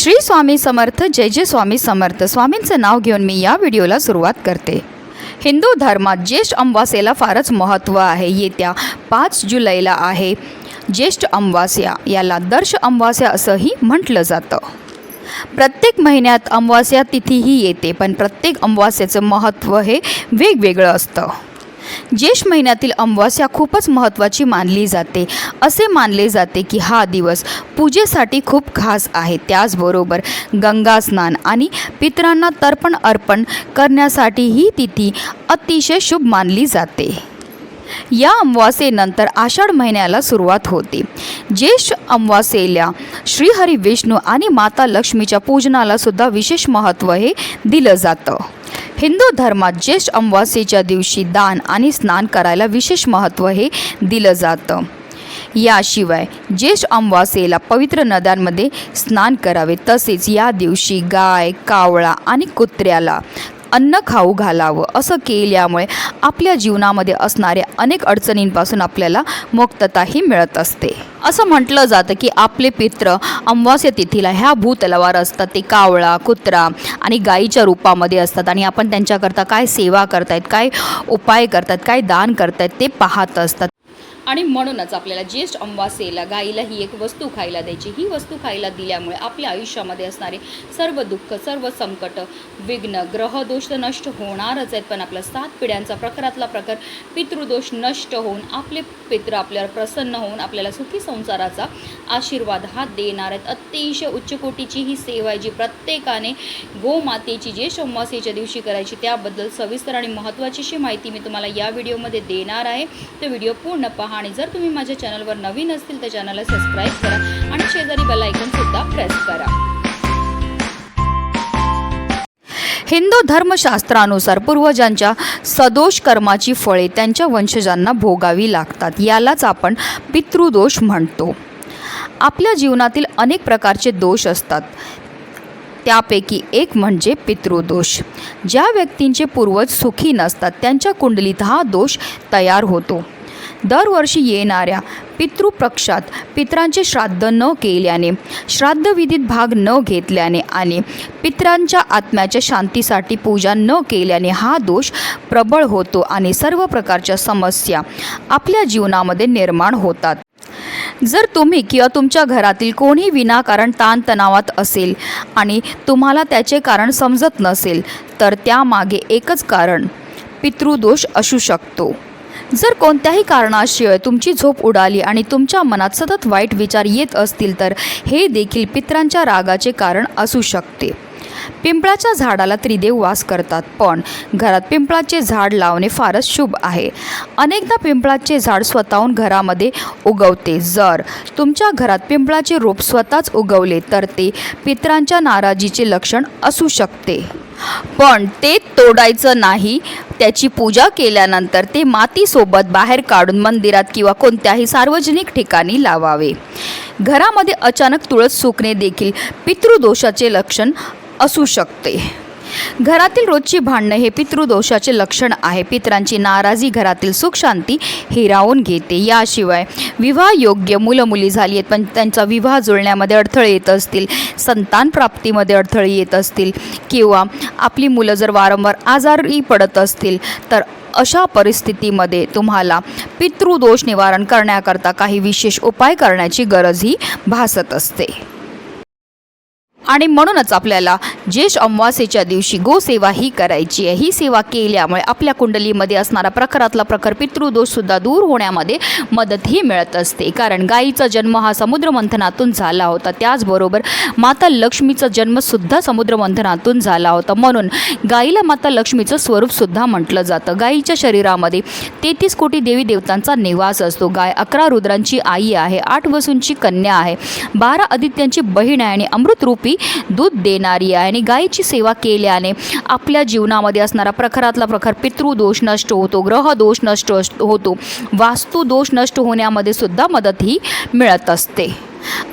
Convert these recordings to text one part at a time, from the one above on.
श्री स्वामी समर्थ, जय जय स्वामी समर्थ। स्वामींचं नाव घेऊन मी या व्हिडिओला सुरुवात करते। हिंदू धर्मात ज्येष्ठ अमावास्येला फारच महत्त्व आहे। येत्या 5 जुलैला आहे ज्येष्ठ अमावास्या। याला दर्श अमावास्या असंही म्हटलं जातं। प्रत्येक महिन्यात अमावास्या तिथीही येते, पण प्रत्येक अमावास्येचं महत्त्व हे वेगवेगळं असतं। ज्येष्ठ महिन्यातील अमावास्या खूपच महत्त्वाची मानली जाते। असे मानले जाते की हा दिवस पूजेसाठी खूप खास आहे। त्याचबरोबर गंगा स्नान आणि पितरांना तर्पण अर्पण करण्यासाठी ही तिथी अतिशय शुभ मानली जाते। या अमावास्येनंतर आषाढ महिन्याला सुरुवात होते। ज्येष्ठ अमावास्येला श्रीहरी विष्णू आणि माता लक्ष्मीच्या पूजनाला सुद्धा विशेष महत्त्व हे दिलं जातं। हिंदू धर्मात ज्येष्ठ अमावास्येच्या दिवशी दान आणि स्नान करायला विशेष महत्त्व हे दिलं जातं। याशिवाय ज्येष्ठ अमावास्येला पवित्र नद्यांमध्ये स्नान करावे। तसेच या दिवशी गाय, कावळा आणि कुत्र्याला अन्न खाऊ घालावं। असं केल्यामुळे आपल्या जीवनामध्ये असणाऱ्या अनेक अडचणींपासून आपल्याला मुक्तताही मिळत असते। असं म्हटलं जातं की आपले पितृ अमावास्या तिथीला ह्या भूतलावर असतात। ते कावळा, कुत्रा आणि गायीच्या रूपामध्ये असतात आणि आपण त्यांच्याकरता काय सेवा करतायत, काय उपाय करतात, काय दान करतायत ते पाहत असतात। आणि म्हणूनच आपल्याला ज्येष्ठ अमावास्येला गाईला ही एक वस्तू खायला द्यायची। ही वस्तू खायला दिल्यामुळे आपल्या आयुष्यामध्ये असणारे सर्व दुःख, सर्व संकट, विघ्न, ग्रहदोष तर नष्ट होणारच आहेत, पण आपला 7 पिढ्यांचा प्रखरातला प्रखर पितृदोष नष्ट होऊन आपले पितृ आपल्यावर प्रसन्न होऊन आपल्याला सुखी संसाराचा आशीर्वाद हा देणार आहेत। अतिशय उच्च कोटीची ही सेवा आहे जी प्रत्येकाने गोमातेची ज्येष्ठ अमावास्येच्या दिवशी करायची। त्याबद्दल सविस्तर आणि महत्त्वाची अशी माहिती मी तुम्हाला या व्हिडिओमध्ये देणार आहे। तो व्हिडिओ पूर्ण पहा आणि जर तुम्ही माझ्या चॅनलवर नवीन असतील तर चॅनलला सबस्क्राईब करा आणि शेजारी बेल आयकॉन सुद्धा प्रेस करा। हिंदू धर्मशास्त्रानुसार पूर्वजांच्या सदोष कर्माची फळे त्यांच्या वंशजांना भोगावी लागतात। यालाच आपण पितृदोष म्हणतो। आपल्या जीवनातील अनेक प्रकारचे दोष असतात, त्यापैकी एक म्हणजे पितृदोष। ज्या व्यक्तींचे पूर्वज सुखी नसतात त्यांच्या कुंडलीत हा दोष तयार होतो। दरवर्षी येणाऱ्या पितृपक्षात पितरांचे श्राद्ध न केल्याने, श्राद्धविधीत भाग न घेतल्याने आणि पितरांच्या आत्म्याच्या शांतीसाठी पूजा न केल्याने हा दोष प्रबळ होतो आणि सर्व प्रकारच्या समस्या आपल्या जीवनामध्ये निर्माण होतात। जर तुम्ही किंवा तुमच्या घरातील कोणी विनाकारण ताणतणावात असेल आणि तुम्हाला त्याचे कारण समजत नसेल तर त्यामागे एकच कारण पितृदोष असू शकतो। जर कोणत्याही कारणाशिवाय तुमची झोप उडाली आणि तुमच्या मनात सतत वाईट विचार येत असतील तर हे देखील पितरांच्या रागाचे कारण असू शकते। पिंपळाच्या झाडाला त्रिदेव वास करतात, पण घरात पिंपळाचे झाड लावणे फारच शुभ आहे। अनेकदा पिंपळाचे झाड स्वतःहून घरामध्ये उगवते। जर तुमच्या घरात पिंपळाचे रोप स्वतःच उगवले तर ते पितरांच्या नाराजीचे लक्षण असू शकते, पण ते तोडायचं नाही। त्याची पूजा केल्यानंतर ते मातीसोबत बाहेर काढून मंदिरात किंवा कोणत्याही सार्वजनिक ठिकाणी लावावे। घरामध्ये अचानक तुळस सुकणे देखील पितृदोषाचे लक्षण असू शकते। घरातील रोजची भांडणे हे पितृदोषाचे लक्षण आहे। पितरांची नाराजी घरातील सुख शांती हिरावून घेते। याशिवाय विवाह योग्य मुलं-मुली झाली आहेत पण त्यांचा विवाह जुळण्यामध्ये अडथळे येत असतील, संतान प्राप्तीमध्ये अडथळे येत असतील किंवा आपली मुलं जर वारंवार आजारी पडत असतील तर अशा परिस्थितीमध्ये तुम्हाला पितृदोष निवारण करण्याकरता काही विशेष उपाय करण्याची गरजही भासत असते। आणि म्हणूनच आपल्याला ज्येष्ठ अमावास्येच्या दिवशी गोसेवा ही करायची आहे। ही सेवा केल्यामुळे आपल्या कुंडलीमध्ये असणारा प्रखरातला प्रखर पितृदोषसुद्धा दूर होण्यामध्ये मदतही मिळत असते। कारण गायीचा जन्म हा समुद्रमंथनातून झाला होता, त्याचबरोबर माता लक्ष्मीचा जन्मसुद्धा समुद्रमंथनातून झाला होता। म्हणून गायीला माता लक्ष्मीचं स्वरूपसुद्धा म्हटलं जातं। गायीच्या शरीरामध्ये 33 कोटी देवी देवतांचा निवास असतो। गाय 11 रुद्रांची आई आहे, 8 वसूंची कन्या आहे, 12 आदित्यांची बहीण आहे आणि अमृतरूपी दूध देणारी आहे। आणि गायीची सेवा केल्याने आपल्या जीवनामध्ये असणारा प्रखरातला प्रखर पितृदोष नष्ट होतो, ग्रहदोष नष्ट होतो, वास्तुदोष नष्ट होण्यामध्ये सुद्धा मदत ही मिळत असते।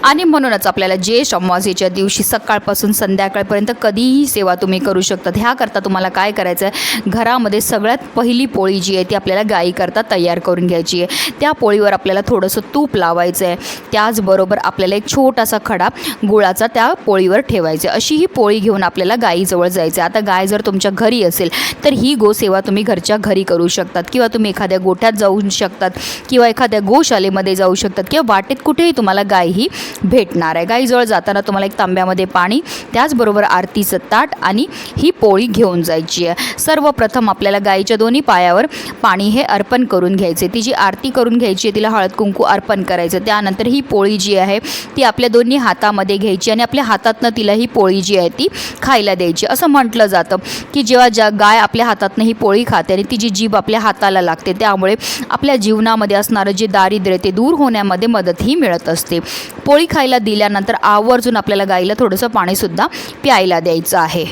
आणि म्हणूनच आपल्याला ज्येष्ठ अमावास्येच्या दिवशी सकाळपासून संध्याकाळपर्यंत कधीही सेवा तुम्ही करू शकतात. ह्याकरता तुम्हाला काय करायचं आहे, घरामध्ये सगळ्यात पहिली पोळी जी आहे ती आपल्याला गाईकरता तयार करून घ्यायची आहे. त्या पोळीवर आपल्याला थोडंसं तूप लावायचं आहे. त्याचबरोबर आपल्याला एक छोटासा खडा गुळाचा त्या पोळीवर ठेवायचा. अशी ही पोळी घेऊन आपल्याला गाईजवळ जायचं आहे. आता गाय जर तुमच्या घरी असेल तर ही गोसेवा तुम्ही घरच्या घरी करू शकतात, किंवा तुम्ही एखाद्या गोठ्यात जाऊ शकतात, किंवा एखाद्या गोशालेमध्ये जाऊ शकतात, किंवा वाटेत कुठेही तुम्हाला गाय ही भेटणार आहे. गाईजवळ जाताना तुम्हाला एक तांब्यामध्ये पाणी, त्याचबरोबर आरतीचं ताट आणि ही पोळी घेऊन जायची आहे. सर्वप्रथम आपल्याला गाईच्या दोन्ही पायावर पाणी हे अर्पण करून घ्यायचे. तिची आरती करून घ्यायची आहे, तिला हळद कुंकू अर्पण करायचं. त्यानंतर ही पोळी जी आहे ती आपल्या दोन्ही हातामध्ये घ्यायची आणि आपल्या हातातनं तिला ही पोळी जी आहे ती खायला द्यायची. असं म्हटलं जातं की जेव्हा गाय आपल्या हातातनं ही पोळी खाते आणि तिची जीभ आपल्या हाताला लागते, त्यामुळे आपल्या जीवनामध्ये असणारं जे दारिद्र्य ते दूर होण्यामध्ये मदतही मिळत असते. पोळी खायला दिल्यानंतर आवर्जून आपल्याला गाईला थोडंसं पाणीसुद्धा प्यायला द्यायचं आहे.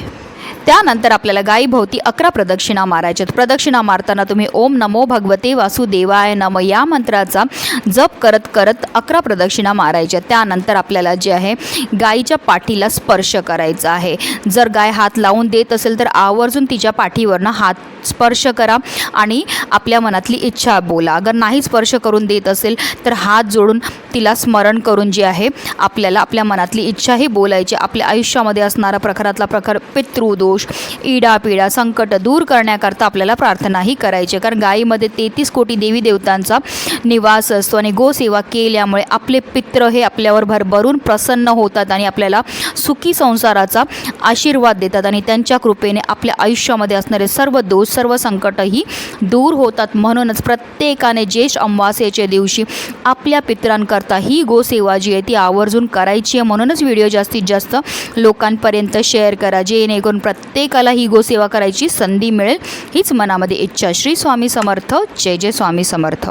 त्यानंतर आपल्याला गाईभोवती 11 प्रदक्षिणा मारायच्यात. प्रदक्षिणा मारताना तुम्ही ओम नमो भगवते वासुदेवाय नम या मंत्राचा जप करत करत 11 प्रदक्षिणा मारायच्या. त्यानंतर आपल्याला जे आहे गाईच्या पाठीला स्पर्श करायचा आहे. जर गाय हात लावून देत असेल तर आवर्जून तिच्या पाठीवरनं हात स्पर्श करा आणि आपल्या मनातली इच्छा बोला. अगर नाही स्पर्श करून देत असेल तर हात जोडून तिला स्मरण करून जे आहे आपल्याला आपल्या मनातली इच्छाही बोलायची. आपल्या आयुष्यामध्ये असणारा प्रखरातला प्रखर पितृदोष, इडापिडा, संकट दूर करण्याकरता आपल्याला प्रार्थनाही करायची. कारण गायीमध्ये 33 कोटी देवी देवतांचा निवास असतो आणि गोसेवा केल्यामुळे आपले पित्र हे आपल्यावर भरभरून प्रसन्न होतात आणि आपल्याला सुखी संसाराचा आशीर्वाद देतात आणि त्यांच्या कृपेने आपल्या आयुष्यामध्ये असणारे सर्व दोष, सर्व संकटही दूर होतात. म्हणूनच प्रत्येकाने ज्येष्ठ अमावास्येच्या दिवशी आपल्या पितरांकरता ही गोसेवा जी आहे ती आवर्जून करायची आहे. म्हणूनच व्हिडिओ जास्तीत जास्त लोकांपर्यंत शेअर करा, जेणेकरून प्रत्येकाला ही गोसेवा करायची संधी मिळेल. हीच मनामध्ये इच्छा. श्री स्वामी समर्थ. जय जय स्वामी समर्थ.